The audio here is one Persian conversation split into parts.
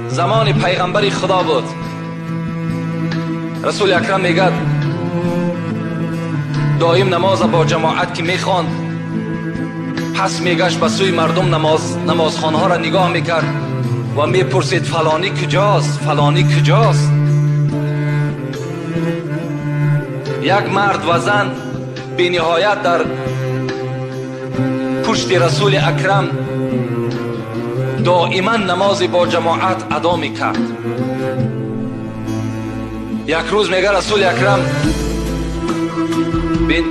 زمان پیغمبر خدا بود. رسول اکرم میگد دائم نماز با جماعت که میخواند، پس میگشت به سوی مردم نمازخانه ها را نگاه میکرد و میپرسید فلانی کجاست، فلانی کجاست. یک مرد و زن بی نهایت در پشت رسول اکرم دائما نماز با جماعت ادا میکرد. یک روز میگه رسول اکرم بین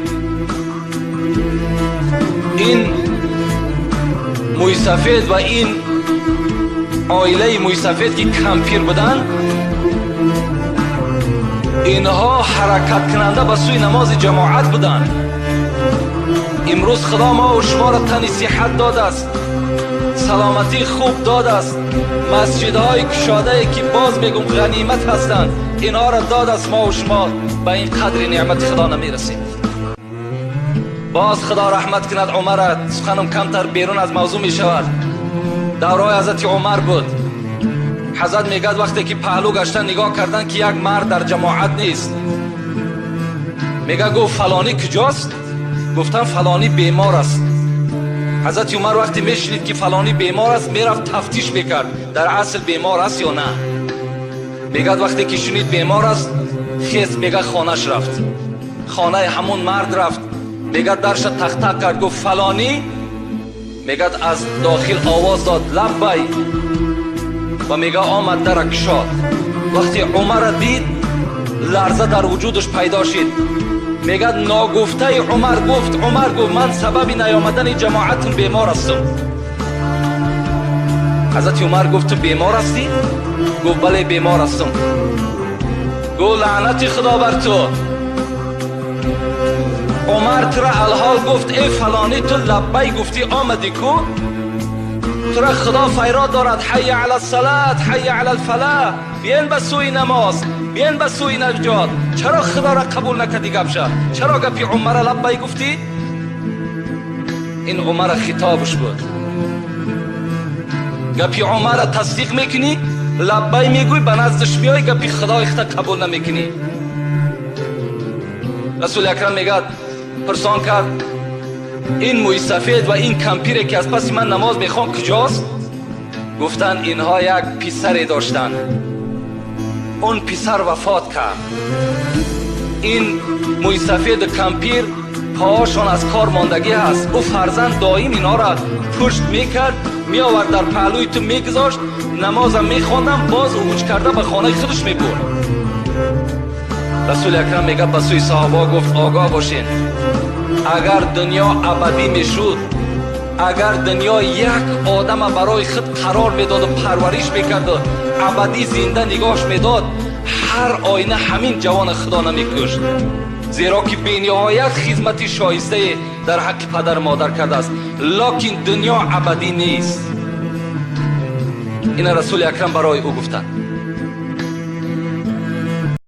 این موی سفید و این عائله موی سفید که کمپیر بودن، اینها حرکت کننده به سوی نماز جماعت بودن. امروز خدا ما و شما را تن صحت داده است، سلامتی خوب داده است، مسجدهای کشاده که باز میگم غنیمت هستند، اینها را داده است. ما و شما به این قدر نعمت خدا نمیرسیم. باز خدا رحمت کند عمر، سخنم کمتر بیرون از موضوع می شود. دورای حضرت عمر بود. حضرت میگد وقتی که پهلو گشتن نگاه کردن که یک مرد در جماعت نیست، میگه گفت فلانی کجاست؟ گفتن فلانی بیمار است. حضرت عمر وقتی میشنید که فلانی بیمار است میرفت تفتیش میکرد در اصل بیمار است یا نه. میگد وقتی که شنید بیمار است خیست، میگه خانهش رفت، خانه همون مرد رفت، میگه درش تق تق کرد، گفت فلانی؟ میگه از داخل آواز داد لبی و میگه آمد در کشاد. وقتی عمر دید لرزه در وجودش پیدا شد. میگه ناگفته عمر گفت من سبب نیامدن جماعتون بیمار هستم. حضرت عمر گفت تو بیمار هستی؟ گفت بله بیمار هستم. گفت لعنت خدا بر تو. عمر ترا الحال گفت ای فلانی تو لبی گفتی آمدی کو؟ ترا خدا فیراد دارد حی علی الصلاة حی علی الفلاح، بیاین به سوی نماز، بیاین به سوی نجات. چرا خدا را قبول نکردی گپشه؟ چرا گپی عمر لبی گفتی؟ این عمر خطابش بود. گپی عمر تصدیق میکنی؟ لبی میگوی به نزدش میای، گپی خدا اخت قبول نمیکنی. رسول اکرم میگه پرسان کرد این موی سفید و این کمپیره که از پس من نماز میخوام کجاست؟ گفتن اینها یک پسری داشتن، اون پسر وفات کرد. این موی سفید و کمپیر پاهاشون از کار ماندگی هست. او فرزند دائم اینا را پشت میکرد، میآورد در پهلوی تو میگذاشت، نمازم میخواندم، باز اوج کرده به خانه خودش میبرد. رسول اکرم میگه به سوی صحابه گفت آگاه باشین، اگر دنیا ابدی میشد، اگر دنیا یک آدم برای خود قرار میداد و پرورش میکرد و ابدی زنده نگاهش میداد، هر آینه همین جوان خدا نمیکشت، زیرا که بی‌نهایت خدمت شایسته در حق پدر مادر کرده است. لکن دنیا ابدی نیست. این رسول اکرم برای او گفتند.